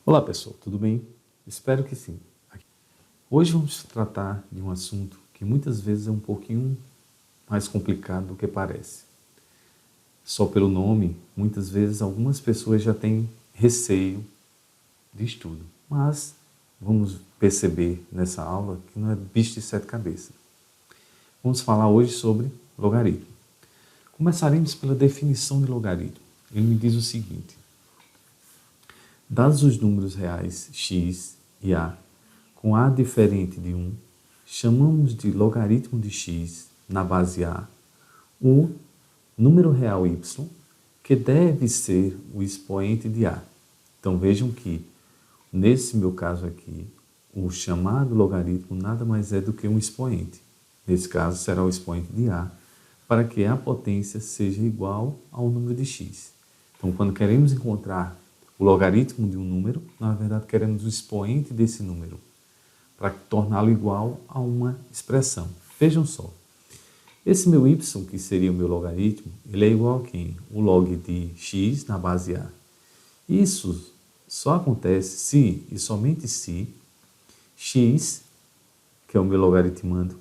Olá pessoal, tudo bem? Espero que sim. Hoje vamos tratar de um assunto que muitas vezes é um pouquinho mais complicado do que parece. Só pelo nome, muitas vezes algumas pessoas já têm receio de estudo, mas vamos perceber nessa aula que não é bicho de sete cabeças. Vamos falar hoje sobre logaritmo. Começaremos pela definição de logaritmo. Ele me diz o seguinte: dados os números reais x e a com a diferente de 1, chamamos de logaritmo de x na base a o número real y, que deve ser o expoente de a. Então vejam que, nesse meu caso aqui, o chamado logaritmo nada mais é do que um expoente. Nesse caso será o expoente de a, para que a potência seja igual ao número de x. Então quando queremos encontrar o logaritmo de um número, na verdade queremos o expoente desse número, para torná-lo igual a uma expressão. Vejam só, esse meu y, que seria o meu logaritmo, ele é igual a quem? O log de x na base a. Isso só acontece se, e somente se, x, que é o meu logaritmando,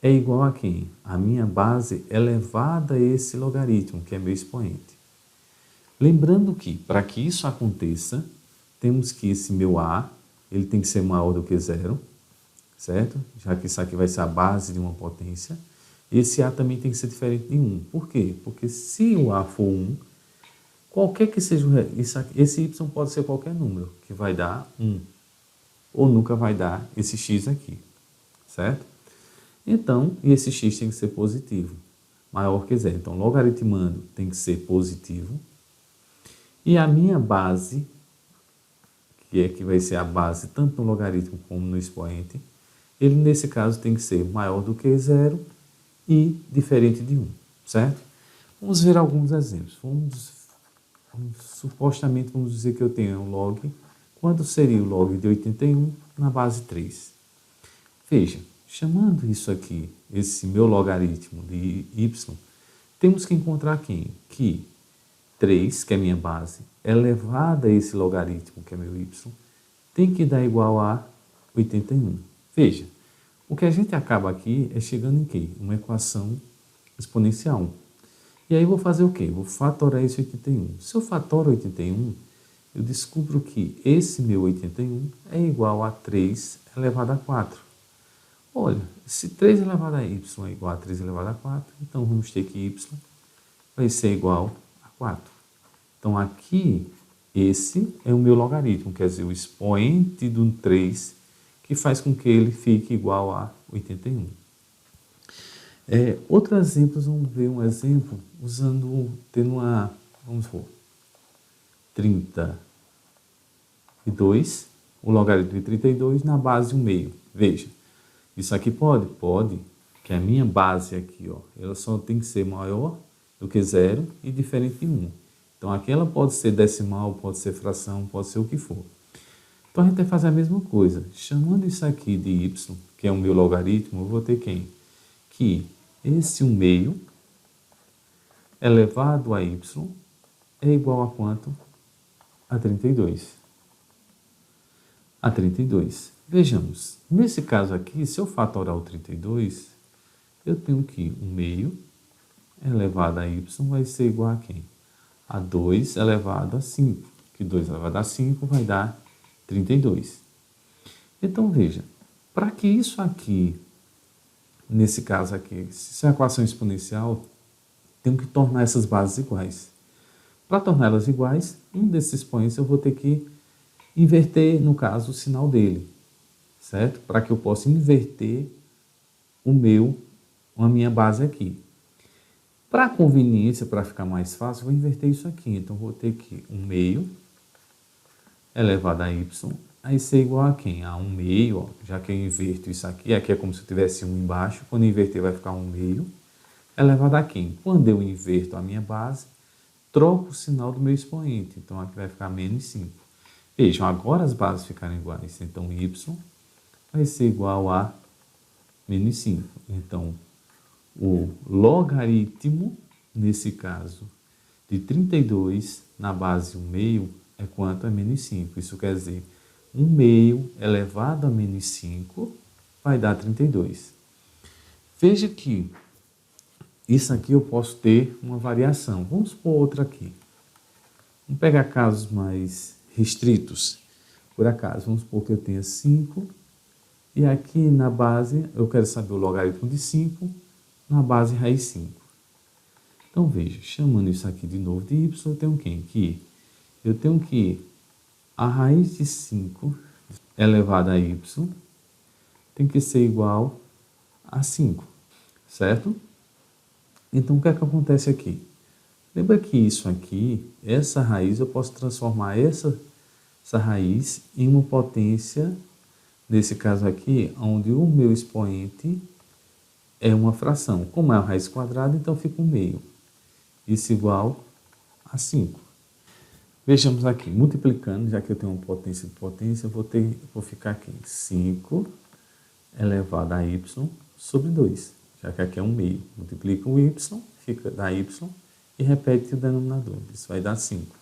é igual a quem? A minha base elevada a esse logaritmo, que é meu expoente. Lembrando que, para que isso aconteça, temos que esse meu a, ele tem que ser maior do que zero, certo? Já que isso aqui vai ser a base de uma potência. Esse a também tem que ser diferente de 1. Por quê? Porque se o a for 1, qualquer que seja esse y pode ser qualquer número, que vai dar 1. Ou nunca vai dar esse x aqui, certo? Então, esse x tem que ser positivo, maior que zero. Então, logaritmando tem que ser positivo. E a minha base, que vai ser a base tanto no logaritmo como no expoente, ele nesse caso tem que ser maior do que zero e diferente de 1, certo? Vamos ver alguns exemplos. Supostamente vamos dizer que eu tenho um log. Quanto seria o log de 81 na base 3? Veja, chamando isso aqui, esse meu logaritmo de y, temos que encontrar quem? Que 3, que é minha base, elevada a esse logaritmo, que é meu y, tem que dar igual a 81. Veja, o que a gente acaba aqui é chegando em quê? Uma equação exponencial. E aí vou fazer o quê? Vou fatorar esse 81. Se eu fatoro 81, eu descubro que esse meu 81 é igual a 3 elevado a 4. Olha, se 3 elevado a y é igual a 3 elevado a 4, então vamos ter que y vai ser igual a 4. Então aqui, esse é o meu logaritmo, quer dizer, o expoente do 3, que faz com que ele fique igual a 81. Outros exemplos, vamos ver um exemplo tendo uma, vamos supor, 32, o logaritmo de 32 na base 1 meio. Veja, isso aqui pode? Pode, que a minha base aqui, ó, ela só tem que ser maior do que zero e diferente de 1. Então aqui ela pode ser decimal, pode ser fração, pode ser o que for. Então a gente vai fazer a mesma coisa. Chamando isso aqui de y, que é o meu logaritmo, eu vou ter quem? Que esse 1 meio elevado a y é igual a quanto? A 32. A 32. Vejamos, nesse caso aqui, se eu fatorar o 32, eu tenho que 1 meio elevado a y vai ser igual a quem? A 2 elevado a 5, que 2 elevado a 5 vai dar 32. Então, veja, para que isso aqui, nesse caso aqui, se isso é uma equação exponencial, tenho que tornar essas bases iguais. Para torná-las iguais, um desses expoentes eu vou ter que inverter, no caso, o sinal dele, certo? Para que eu possa inverter a minha base aqui. Para conveniência, para ficar mais fácil, vou inverter isso aqui. Então, vou ter que 1 meio elevado a y, aí ser igual a quem? A 1 meio, ó, já que eu inverto isso aqui é como se eu tivesse 1 embaixo, quando eu inverter vai ficar 1 meio, elevado a quem? Quando eu inverto a minha base, troco o sinal do meu expoente, então aqui vai ficar menos 5. Vejam, agora as bases ficaram iguais, então y vai ser igual a menos 5. Então, o logaritmo, nesse caso, de 32 na base 1 meio, é quanto? É menos 5. Isso quer dizer, 1 meio elevado a menos 5 vai dar 32. Veja que isso aqui eu posso ter uma variação. Vamos supor outra aqui. Vamos pegar casos mais restritos. Por acaso, vamos supor que eu tenha 5 e aqui na base eu quero saber o logaritmo de 5 na base raiz 5. Então veja, chamando isso aqui de novo de y, eu tenho quem? Eu tenho que a raiz de 5 elevado a y tem que ser igual a 5, certo? Então o que é que acontece aqui? Lembra que isso aqui, essa raiz, eu posso transformar essa raiz em uma potência, nesse caso aqui, onde o meu expoente é uma fração. Como é a raiz quadrada, então fica 1 meio. Isso igual a 5. Vejamos aqui, multiplicando, já que eu tenho uma potência de potência, eu vou ficar aqui 5 elevado a y sobre 2, já que aqui é 1 meio. Multiplica o y, fica da y e repete o denominador. Isso vai dar 5.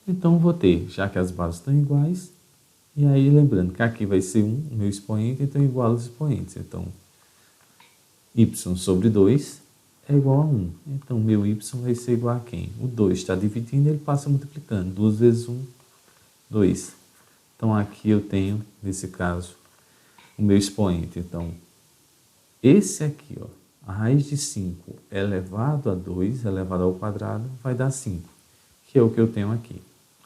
Então, vou ter, já que as bases estão iguais, e aí lembrando que aqui vai ser 1, o meu expoente, então igual aos expoentes. Então, y sobre 2 é igual a 1. Então, meu y vai ser igual a quem? O 2 está dividindo, ele passa multiplicando. 2 vezes 1, 2. Então, aqui eu tenho, nesse caso, o meu expoente. Então, esse aqui, ó, a raiz de 5 elevado a 2, elevado ao quadrado, vai dar 5, que é o que eu tenho aqui,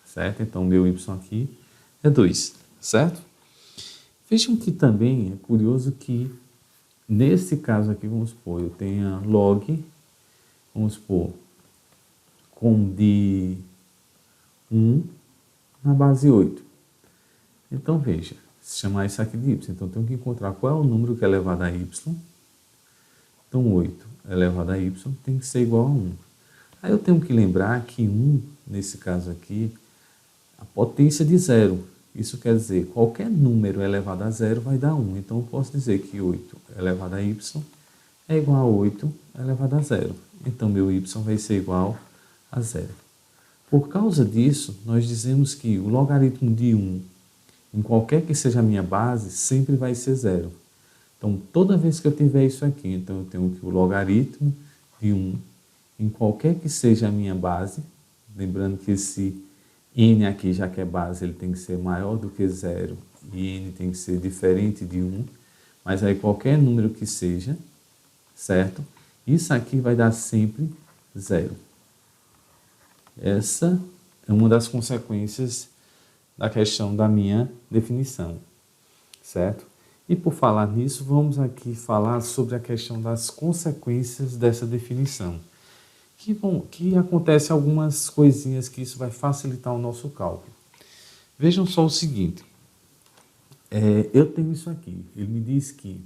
certo? Então, meu y aqui é 2, certo? Vejam que também é curioso que, nesse caso aqui, vamos supor, eu tenha log, vamos supor, com de 1 na base 8. Então, veja, se chamar isso aqui de y, então eu tenho que encontrar qual é o número que é elevado a y. Então, 8 elevado a y tem que ser igual a 1. Aí eu tenho que lembrar que 1, nesse caso aqui, a potência de 0. Isso quer dizer, qualquer número elevado a 0 vai dar 1. Então, eu posso dizer que 8 elevado a y é igual a 8 elevado a 0. Então, meu y vai ser igual a 0. Por causa disso, nós dizemos que o logaritmo de 1, em qualquer que seja a minha base, sempre vai ser 0. Então, toda vez que eu tiver isso aqui, então eu tenho que o logaritmo de 1, em qualquer que seja a minha base, lembrando que esse n aqui, já que é base, ele tem que ser maior do que 0 e n tem que ser diferente de 1, mas aí qualquer número que seja, certo? Isso aqui vai dar sempre 0. Essa é uma das consequências da questão da minha definição, certo? E por falar nisso, vamos aqui falar sobre a questão das consequências dessa definição. Que acontece algumas coisinhas que isso vai facilitar o nosso cálculo. Vejam só o seguinte, eu tenho isso aqui, ele me diz que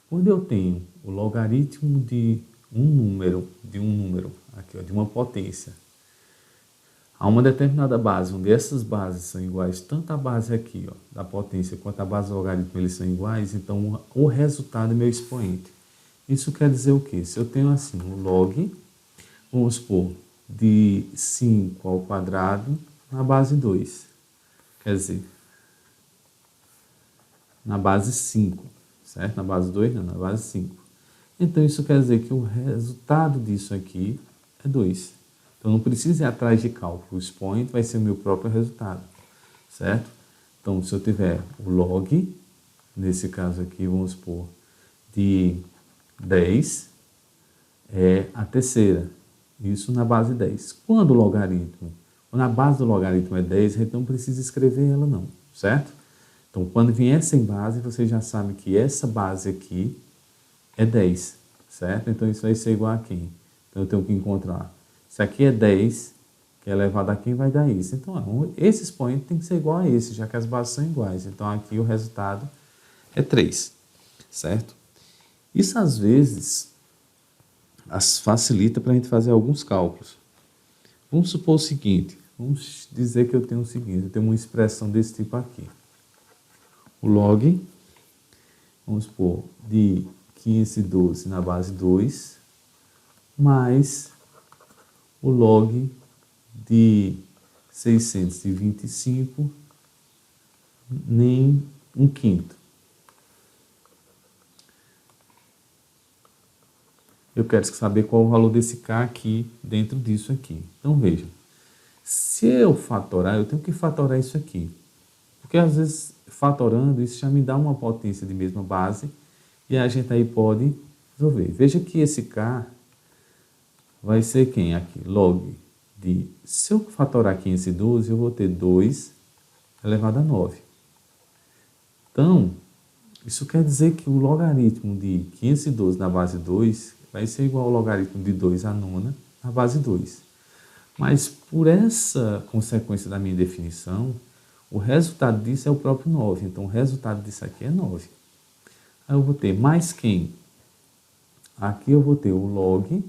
quando eu tenho o logaritmo de um número, aqui, ó, de uma potência, a uma determinada base, onde essas bases são iguais, tanto a base aqui, ó, da potência, quanto a base do logaritmo, eles são iguais, então o resultado é meu expoente. Isso quer dizer o quê? Se eu tenho assim, o log, vamos supor, de 5 ao quadrado na base 2, quer dizer, na base 5, certo? Na base 2 não, na base 5. Então isso quer dizer que o resultado disso aqui é 2. Então, não precisa ir atrás de cálculo. O expoente vai ser o meu próprio resultado, certo? Então, se eu tiver o log, nesse caso aqui, vamos supor, de 10, é a terceira. Isso na base 10. Quando a base do logaritmo é 10, então não precisa escrever ela não, certo? Então, quando vier sem base, você já sabe que essa base aqui é 10, certo? Então, isso vai ser igual a quem? Então, eu tenho que encontrar. Se aqui é 10, que é elevado a quem vai dar isso. Então, esse expoente tem que ser igual a esse, já que as bases são iguais. Então, aqui o resultado é 3, certo? Isso, às vezes, facilita para a gente fazer alguns cálculos. Vamos supor o seguinte, vamos dizer que eu tenho o seguinte, eu tenho uma expressão desse tipo aqui. O log, vamos supor, de 512 na base 2, mais o log de 625, nem 1/5. Eu quero saber qual é o valor desse K aqui, dentro disso aqui. Então, veja. Se eu fatorar, eu tenho que fatorar isso aqui. Porque, às vezes, fatorando, isso já me dá uma potência de mesma base. E a gente aí pode resolver. Veja que esse K vai ser quem aqui? Log de... Se eu fatorar 512, eu vou ter 2 elevado a 9. Então, isso quer dizer que o logaritmo de 512 na base 2 vai ser igual ao logaritmo de 2 à nona na base 2. Mas por essa consequência da minha definição, o resultado disso é o próprio 9. Então, o resultado disso aqui é 9. Aí eu vou ter mais quem? Aqui eu vou ter o log.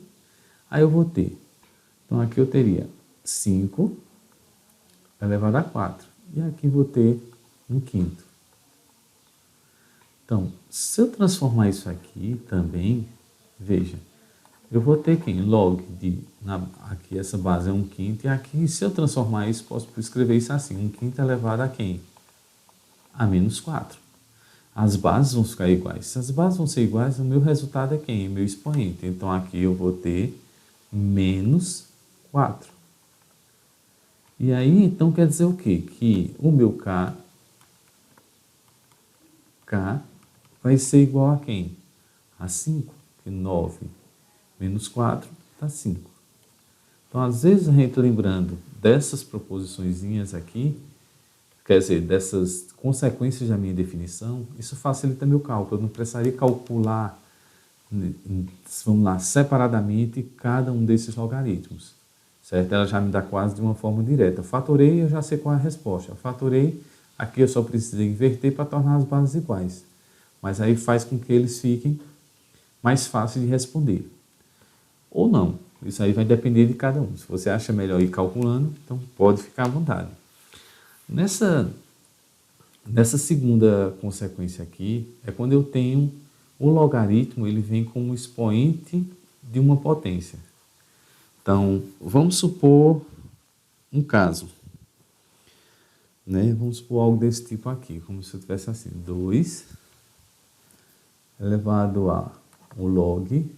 Aí eu vou ter. Então, aqui eu teria 5 elevado a 4. E aqui vou ter 1/5. Então, se eu transformar isso aqui também, veja, eu vou ter quem? Log de, aqui essa base é 1/5, e aqui, se eu transformar isso, posso escrever isso assim, 1/5 elevado a quem? A menos 4. As bases vão ficar iguais. Se as bases vão ser iguais, o meu resultado é quem? Meu expoente. Então, aqui eu vou ter menos 4. E aí, então, quer dizer o quê? Que o meu K vai ser igual a quem? A 5, que 9 menos 4 dá 5. Então, às vezes, a gente lembrando dessas proposiçõezinhas aqui, quer dizer, dessas consequências da minha definição, isso facilita meu cálculo. Eu não precisaria calcular, vamos lá, separadamente cada um desses logaritmos, certo? Ela já me dá quase de uma forma direta. Fatorei, eu já sei qual é a resposta. Fatorei, aqui eu só preciso inverter para tornar as bases iguais. Mas aí faz com que eles fiquem mais fáceis de responder. Ou não. Isso aí vai depender de cada um. Se você acha melhor ir calculando, então pode ficar à vontade. Nessa segunda consequência aqui, é quando eu tenho o logaritmo, ele vem como expoente de uma potência. Então, vamos supor um caso. Né? Vamos supor algo desse tipo aqui, como se eu tivesse assim, 2 elevado a o log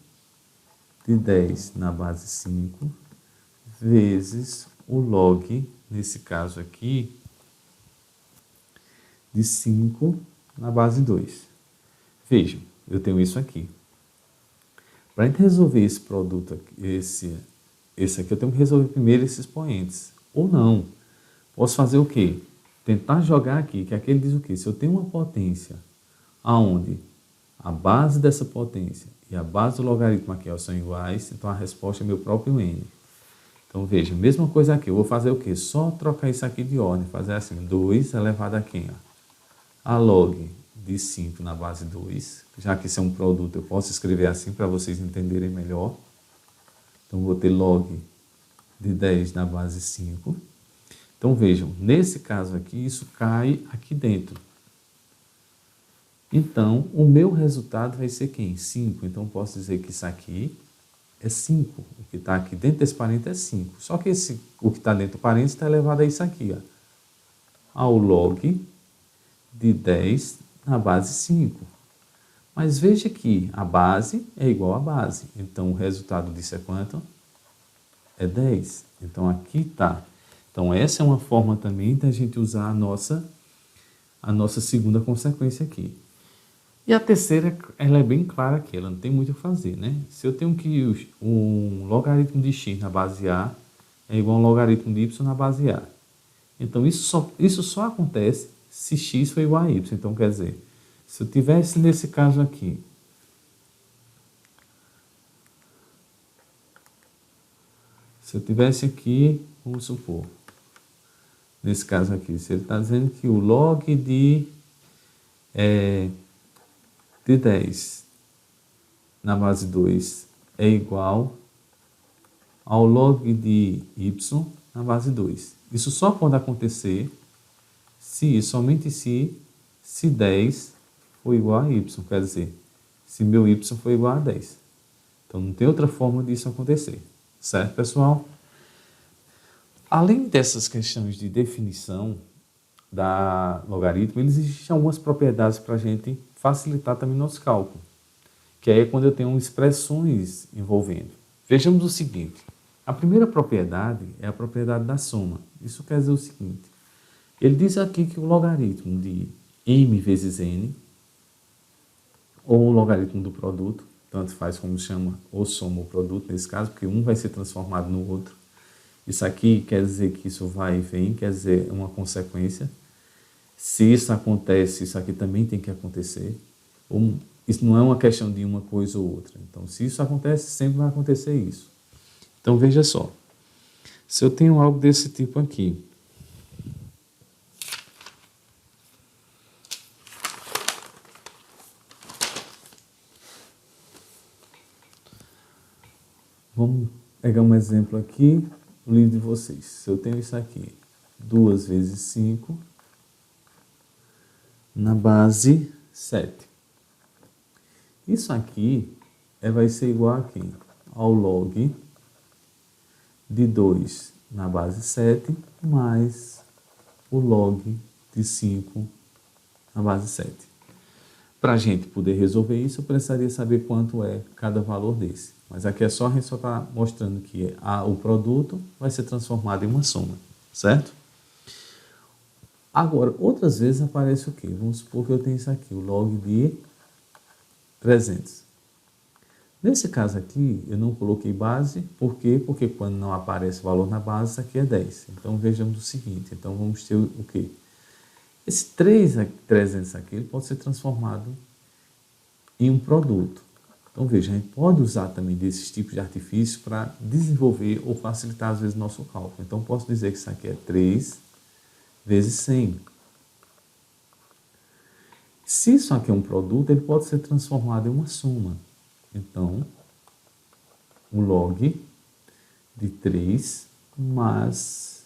de 10 na base 5 vezes o log, nesse caso aqui, de 5 na base 2. Vejam, eu tenho isso aqui. Para a gente resolver esse produto aqui, esse aqui, eu tenho que resolver primeiro esses expoentes. Ou não. Posso fazer o quê? Tentar jogar aqui, que aqui ele diz o quê? Se eu tenho uma potência aonde a base dessa potência e a base do logaritmo aqui ó, são iguais, então a resposta é meu próprio n. Então, veja, mesma coisa aqui. Eu vou fazer o quê? Só trocar isso aqui de ordem. Fazer assim, 2 elevado a quem? A log de 5 na base 2. Já que isso é um produto, eu posso escrever assim para vocês entenderem melhor. Então, vou ter log de 10 na base 5. Então, vejam, nesse caso aqui, isso cai aqui dentro. Então, o meu resultado vai ser quem? 5. Então, posso dizer que isso aqui é 5. O que está aqui dentro desse parênteses é 5. Só que o que está dentro do parênteses está elevado a isso aqui, ó, ao log de 10 na base 5. Mas veja que a base é igual à base. Então, o resultado disso é quanto? É 10. Então, aqui está. Então, essa é uma forma também da gente usar a nossa segunda consequência aqui. E a terceira, ela é bem clara aqui, ela não tem muito o que fazer, né? Se eu tenho que um logaritmo de x na base A é igual a um logaritmo de y na base A. Então, isso só acontece se x for igual a y. Então, quer dizer, se eu tivesse nesse caso aqui, se eu tivesse aqui, vamos supor, nesse caso aqui, se ele está dizendo que o log de 10 na base 2 é igual ao log de y na base 2. Isso só pode acontecer se, somente se 10 for igual a y, quer dizer, se meu y for igual a 10. Então, não tem outra forma disso acontecer. Certo, pessoal? Além dessas questões de definição da logaritmo, existem algumas propriedades para a gente facilitar também nosso cálculo, que é quando eu tenho expressões envolvendo. Vejamos o seguinte, a primeira propriedade é a propriedade da soma. Isso quer dizer o seguinte, ele diz aqui que o logaritmo de m vezes n, ou o logaritmo do produto, tanto faz como chama ou soma o produto nesse caso, porque um vai ser transformado no outro. Isso aqui quer dizer que isso vai e vem, quer dizer, é uma consequência. Se isso acontece, isso aqui também tem que acontecer. Isso não é uma questão de uma coisa ou outra. Então, se isso acontece, sempre vai acontecer isso. Então, veja só. Se eu tenho algo desse tipo aqui, vamos pegar um exemplo aqui, o livro de vocês. Se eu tenho isso aqui, 2 vezes 5 na base 7. Isso aqui vai ser igual a quem? Ao log de 2 na base 7 mais o log de 5 na base 7. Para a gente poder resolver isso, eu precisaria saber quanto é cada valor desse. Mas aqui é só a gente só está mostrando que o produto vai ser transformado em uma soma, certo? Agora, outras vezes aparece o quê? Vamos supor que eu tenho isso aqui, o log de 300. Nesse caso aqui, eu não coloquei base, por quê? Porque quando não aparece valor na base, isso aqui é 10. Então, vejamos o seguinte, então vamos ter o quê? Esse 300 aqui, ele pode ser transformado em um produto. Então, veja, a gente pode usar também desses tipos de artifícios para desenvolver ou facilitar, às vezes, o nosso cálculo. Então, posso dizer que isso aqui é 3 vezes 100. Se isso aqui é um produto, ele pode ser transformado em uma soma. Então, o log de 3 mais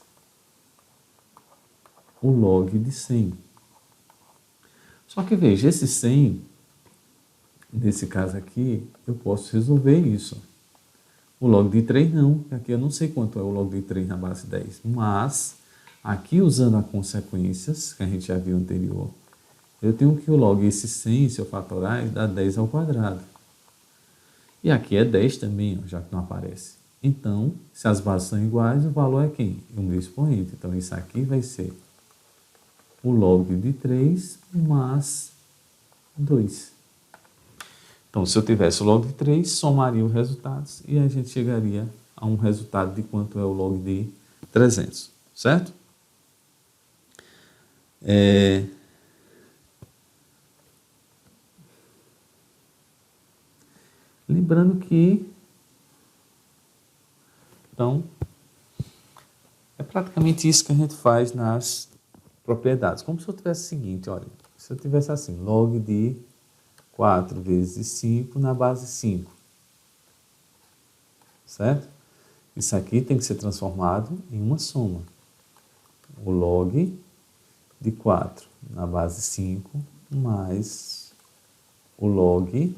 o log de 100. Só que veja, esse 100, nesse caso aqui, eu posso resolver isso. O log de 3 não, aqui eu não sei quanto é o log de 3 na base 10, mas aqui usando as consequências que a gente já viu anterior, eu tenho que o log esse 100, se eu fatorar, dá 10 ao quadrado. E aqui é 10 também, já que não aparece. Então, se as bases são iguais, o valor é quem? O meu expoente. Então, isso aqui vai ser o log de 3 mais 2. Então, se eu tivesse o log de 3, somaria os resultados e a gente chegaria a um resultado de quanto é o log de 300, certo? Lembrando que, então, é praticamente isso que a gente faz nas propriedades. Como se eu tivesse o seguinte, olha, se eu tivesse assim, log de 4 vezes 5 na base 5, certo? Isso aqui tem que ser transformado em uma soma. O log de 4 na base 5 mais o log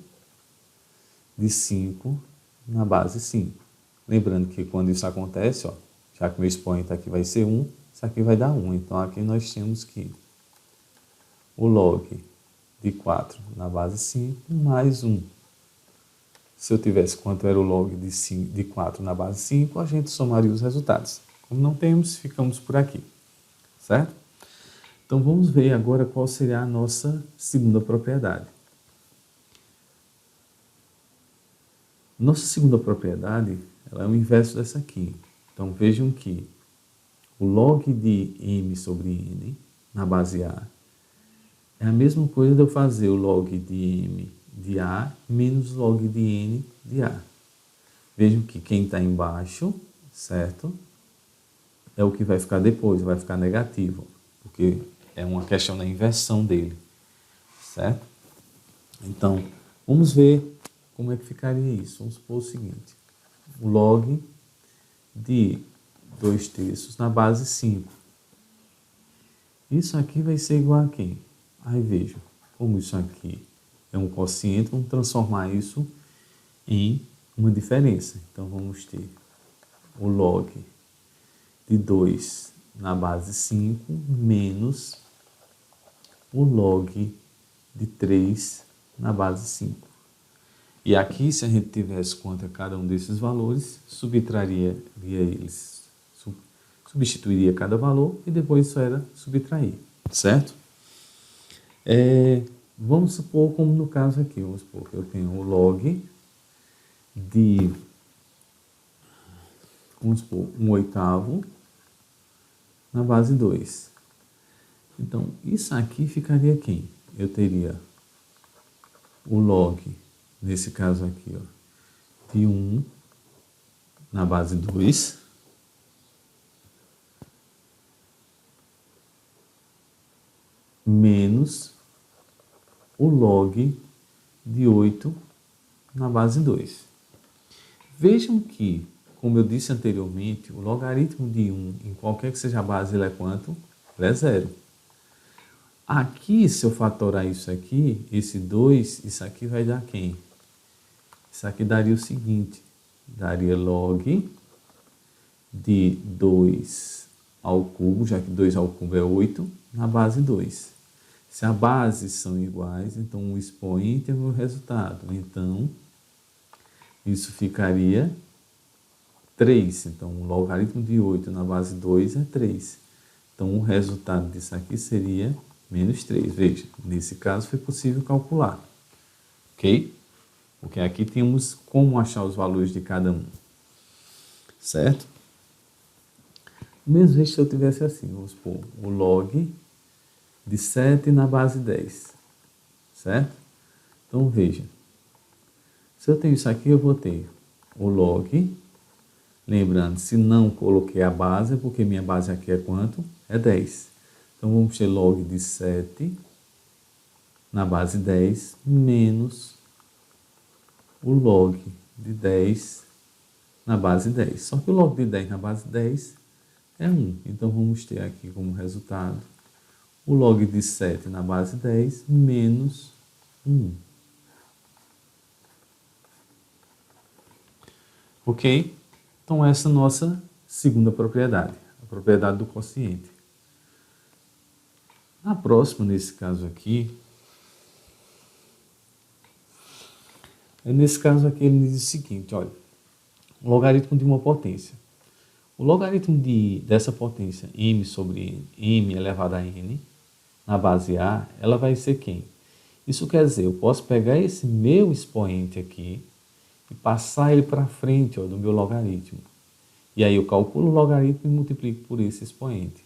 de 5 na base 5. Lembrando que quando isso acontece, ó, já que o meu expoente aqui vai ser 1, isso aqui vai dar 1. Então, aqui nós temos que o log de 4 na base 5 mais 1. Se eu tivesse quanto era o log de 4 na base 5, a gente somaria os resultados. Como não temos, ficamos por aqui, certo? Então, vamos ver agora qual seria a nossa segunda propriedade. Nossa segunda propriedade, ela é o inverso dessa aqui. Então, vejam que o log de m sobre n na base A é a mesma coisa de eu fazer o log de m de A menos log de n de A. Vejam que quem está embaixo, certo? É o que vai ficar depois, vai ficar negativo, porque é uma questão da inversão dele, certo? Então, vamos ver como é que ficaria isso. Vamos supor o seguinte, o log de 2/3 na base 5. Isso aqui vai ser igual a quem? Aí veja, como isso aqui é um quociente, vamos transformar isso em uma diferença. Então, vamos ter o log de 2 na base 5 menos o log de 3 na base 5. E aqui, se a gente tivesse conta cada um desses valores, substituiria cada valor e depois só era subtrair, certo? Vamos supor, como no caso aqui, vamos supor que eu tenho o log de, vamos supor, 1/8 na base 2. Então, isso aqui ficaria quem? Eu teria o log, nesse caso aqui, ó, de 1 na base 2, menos o log de 8 na base 2. Vejam que, como eu disse anteriormente, o logaritmo de 1, em qualquer que seja a base, ele é quanto? Ele é 0. Aqui, se eu fatorar isso aqui, esse 2, isso aqui vai dar quem? Isso aqui daria o seguinte, daria log de 2 ao cubo, já que 2 ao cubo é 8, na base 2. Se as bases são iguais, então o expoente é o meu resultado. Então, isso ficaria 3. Então, o logaritmo de 8 na base 2 é 3. Então, o resultado disso aqui seria menos 3. Veja, nesse caso foi possível calcular. Ok? Porque aqui temos como achar os valores de cada um. Certo? Mesmo se eu tivesse assim, vamos supor, o log de 7 na base 10. Certo? Então, veja. Se eu tenho isso aqui, eu vou ter o log. Lembrando, se não coloquei a base, é porque minha base aqui é quanto? É 10. Então, vamos ter log de 7 na base 10 menos o log de 10 na base 10. Só que o log de 10 na base 10 é 1. Então, vamos ter aqui como resultado o log de 7 na base 10 menos 1. Ok? Então, essa é a nossa segunda propriedade, a propriedade do quociente. Na próxima, nesse caso aqui, ele diz o seguinte, olha, o logaritmo de uma potência. O logaritmo dessa potência, m sobre m elevado a n, na base a, ela vai ser quem? Isso quer dizer, eu posso pegar esse meu expoente aqui e passar ele para frente do meu logaritmo. E aí eu calculo o logaritmo e multiplico por esse expoente.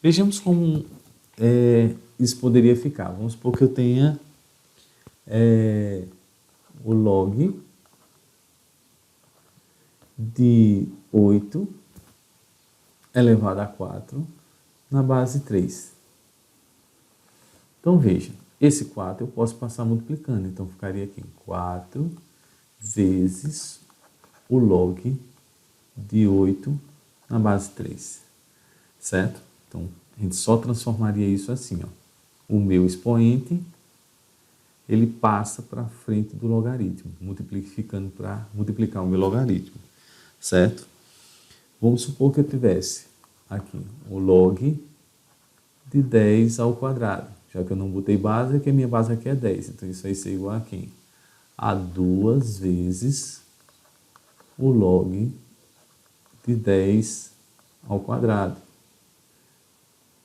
Vejamos como isso poderia ficar. Vamos supor que eu tenha o log de 8 elevado a 4 na base 3. Então, veja, esse 4 eu posso passar multiplicando. Então, ficaria aqui 4 vezes o log de 8 na base 3. Certo? Então, a gente só transformaria isso assim, ó. O meu expoente, ele passa para frente do logaritmo, multiplicando para multiplicar o meu logaritmo. Certo? Vamos supor que eu tivesse aqui o log de 10 ao quadrado. Já que eu não botei base, é que a minha base aqui é 10. Então, isso vai ser igual a quem? A 2 vezes o log de 10 ao quadrado.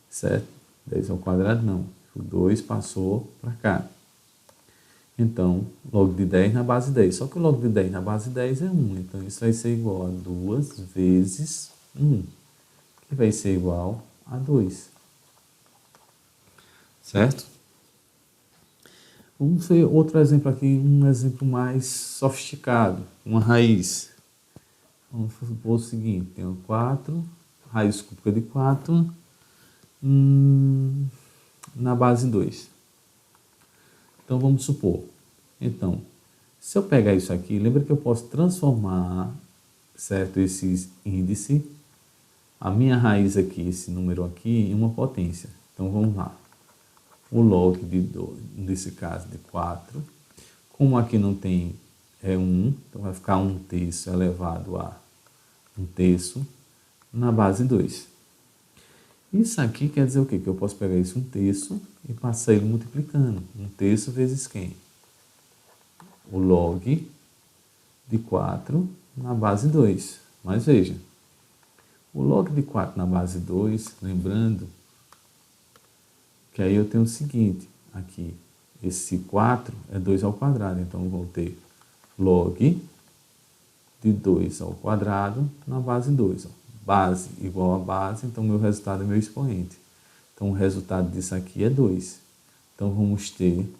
Certo? 10 ao quadrado não. O 2 passou para cá. Então, log de 10 na base 10. Só que o log de 10 na base 10 é 1. Então, isso vai ser igual a 2 vezes 1. Que vai ser igual a 2. Certo? Vamos ver outro exemplo aqui, um exemplo mais sofisticado. Uma raiz. Vamos supor o seguinte, tenho 4, raiz cúbica de 4 na base 2. Então, vamos supor. Então, se eu pegar isso aqui, lembra que eu posso transformar, certo, esse índice, a minha raiz aqui, esse número aqui, em uma potência. Então, vamos lá. O log de 2, nesse caso, de 4. Como aqui não tem 1, então vai ficar 1/3 elevado a 1/3 na base 2. Isso aqui quer dizer o quê? Que eu posso pegar isso 1/3 e passar ele multiplicando. 1/3 vezes quem? O log de 4 na base 2. Mas veja, o log de 4 na base 2, lembrando que aí eu tenho o seguinte, aqui, esse 4 é 2 ao quadrado, então eu vou ter log de 2 ao quadrado na base 2. Ó. Base igual a base, então meu resultado é meu expoente. Então o resultado disso aqui é 2. Então vamos ter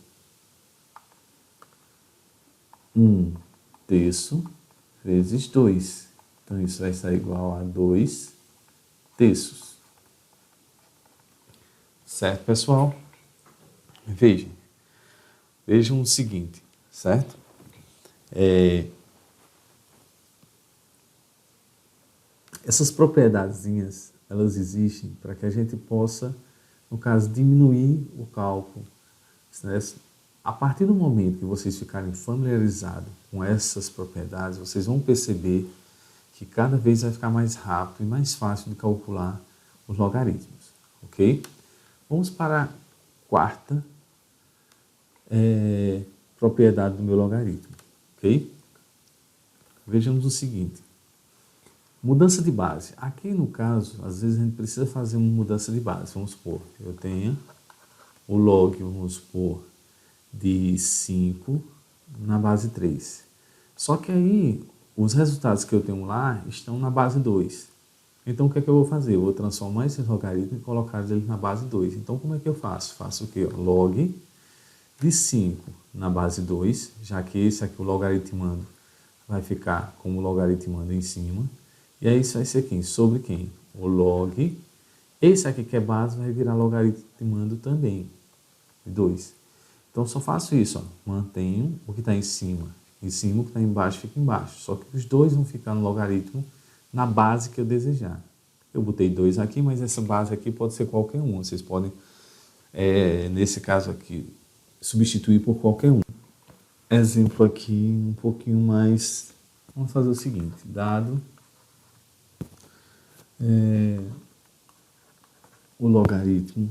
1/3 vezes 2. Então isso vai sair igual a 2/3. Certo, pessoal? Vejam o seguinte, certo? Essas propriedadezinhas, elas existem para que a gente possa, no caso, diminuir o cálculo. A partir do momento que vocês ficarem familiarizados com essas propriedades, vocês vão perceber que cada vez vai ficar mais rápido e mais fácil de calcular os logaritmos, ok? Vamos para a quarta propriedade do meu logaritmo, ok? Vejamos o seguinte. Mudança de base. Aqui, no caso, às vezes a gente precisa fazer uma mudança de base. Vamos supor, eu tenho o log, vamos supor, de 5 na base 3. Só que aí, os resultados que eu tenho lá estão na base 2. Então, o que é que eu vou fazer? Eu vou transformar esse logaritmo e colocar ele na base 2. Então, como é que eu faço? Faço o quê? Log de 5 na base 2, já que esse aqui, o logaritmando, vai ficar como logaritmando em cima. E aí isso vai ser quem? Sobre quem? O log. Esse aqui que é base vai virar logaritmando também. 2. Então, só faço isso. Ó. Mantenho o que está em cima. Em cima, o que está embaixo fica embaixo. Só que os dois vão ficar no logaritmo na base que eu desejar. Eu botei 2 aqui, mas essa base aqui pode ser qualquer um. Vocês podem, nesse caso aqui, substituir por qualquer um. Exemplo aqui um pouquinho mais... Vamos fazer o seguinte. Dado o logaritmo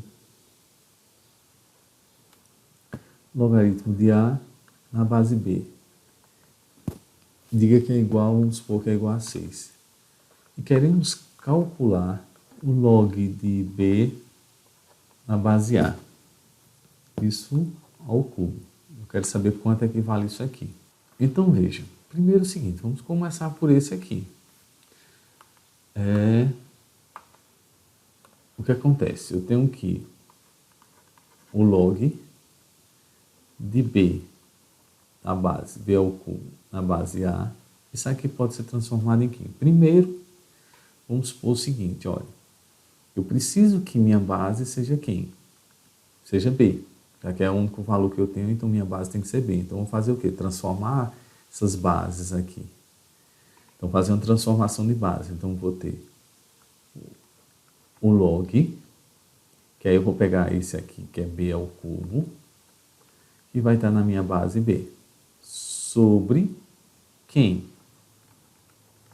de A na base B. Diga que é igual, vamos supor que é igual a 6. E queremos calcular o log de B na base A. Isso ao cubo. Eu quero saber quanto é que vale isso aqui. Então, veja. Primeiro é o seguinte, vamos começar por esse aqui. O que acontece? Eu tenho que o log de B na base, B ao cubo, na base A. Isso aqui pode ser transformado em quê? Primeiro, vamos supor o seguinte, olha. Eu preciso que minha base seja quem? Seja B. Já que é o único valor que eu tenho, então minha base tem que ser B. Então, vamos fazer o quê? Transformar essas bases aqui. Então, fazer uma transformação de base. Então, vou ter o log, que aí eu vou pegar esse aqui, que é B ao cubo, e vai estar na minha base B. Sobre quem?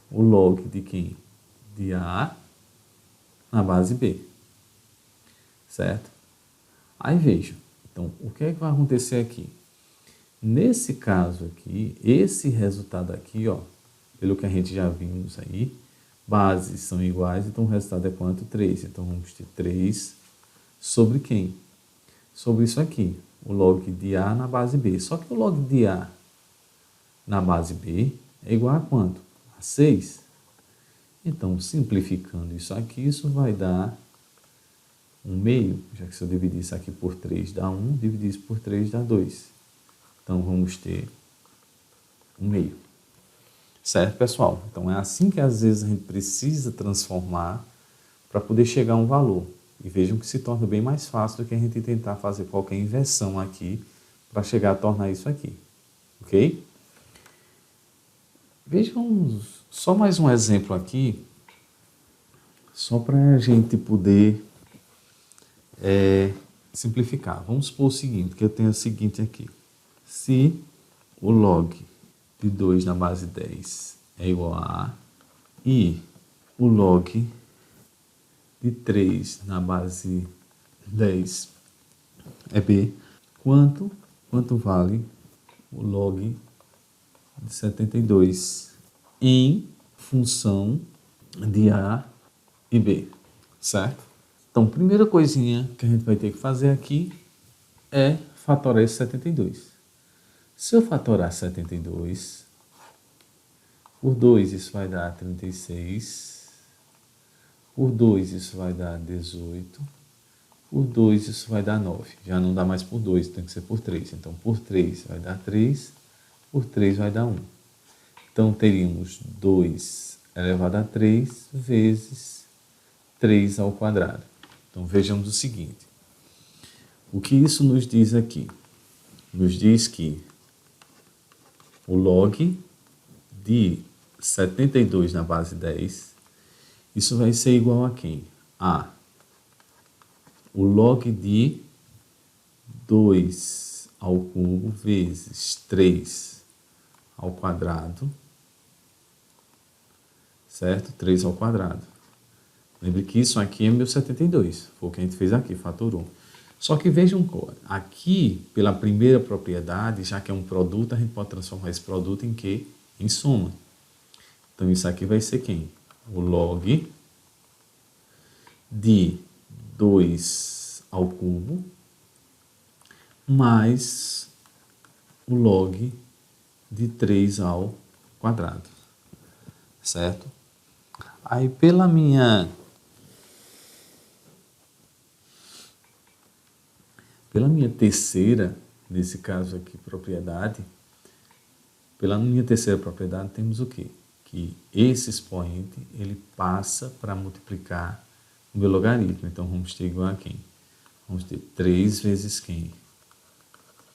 O log de quem? De A na base B. Certo? Aí veja. Então, o que é que vai acontecer aqui? Nesse caso aqui, esse resultado aqui, ó, pelo que a gente já vimos aí, bases são iguais, então o resultado é quanto? 3. Então, vamos ter 3 sobre quem? Sobre isso aqui, o log de A na base B. Só que o log de A na base B é igual a quanto? A 6. Então, simplificando isso aqui, isso vai dar 1/2. Já que se eu dividir isso aqui por 3 dá 1, dividir isso por 3 dá 2. Então, vamos ter 1/2. Certo, pessoal? Então, é assim que às vezes a gente precisa transformar para poder chegar a um valor. E vejam que se torna bem mais fácil do que a gente tentar fazer qualquer inversão aqui para chegar a tornar isso aqui. Ok? Vejam só mais um exemplo aqui, só para a gente poder simplificar. Vamos supor o seguinte, que eu tenho o seguinte aqui. Se o log de 2 na base 10 é igual a A, e o log de 3 na base 10 é B, quanto vale o log de 72 em função de A e B, certo? Então, primeira coisinha que a gente vai ter que fazer aqui é fatorar esse 72. Se eu fatorar 72 por 2, isso vai dar 36. Por 2, isso vai dar 18. Por 2, isso vai dar 9. Já não dá mais por 2, tem que ser por 3. Então, por 3 vai dar 3. Por 3 vai dar 1. Então, teríamos 2 elevado a 3 vezes 3 ao quadrado. Então, vejamos o seguinte. O que isso nos diz aqui? Nos diz que o log de 72 na base 10, isso vai ser igual a quem? A o log de 2 ao cubo vezes 3 ao quadrado, certo? 3 ao quadrado. Lembre que isso aqui é 1072, foi o que a gente fez aqui, fatorou. Só que vejam, aqui, pela primeira propriedade, já que é um produto, a gente pode transformar esse produto em quê? Em soma. Então, isso aqui vai ser quem? O log de 2 ao cubo mais o log de 3 ao quadrado, certo? Aí, pela minha terceira, nesse caso aqui, propriedade, pela minha terceira propriedade, temos o quê? Que esse expoente, ele passa para multiplicar o meu logaritmo. Então, vamos ter igual a quem? Vamos ter 3 vezes quem?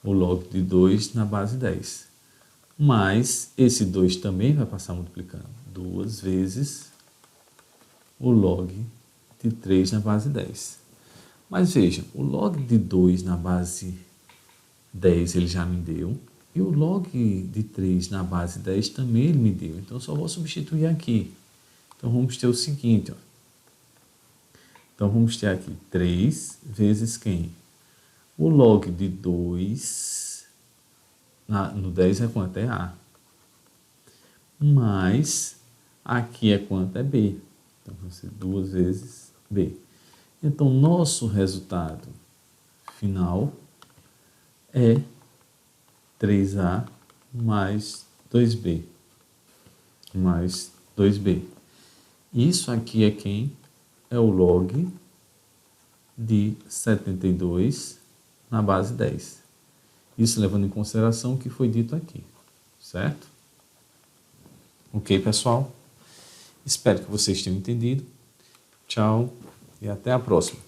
O log de 2 na base 10. Mas esse 2 também vai passar multiplicando. 2 vezes o log de 3 na base 10. Mas vejam, o log de 2 na base 10 ele já me deu. E o log de 3 na base 10 também ele me deu. Então, eu só vou substituir aqui. Então, vamos ter o seguinte, ó. Então, vamos ter aqui 3 vezes quem? O log de 2 no 10 é quanto? É A. Mais, aqui é quanto? É B. Então, vai ser 2 vezes B. Então, nosso resultado final é 3A mais 2B. Mais 2B. Isso aqui é quem? É o log de 72 na base 10. Isso levando em consideração o que foi dito aqui, certo? Ok, pessoal? Espero que vocês tenham entendido. Tchau e até a próxima.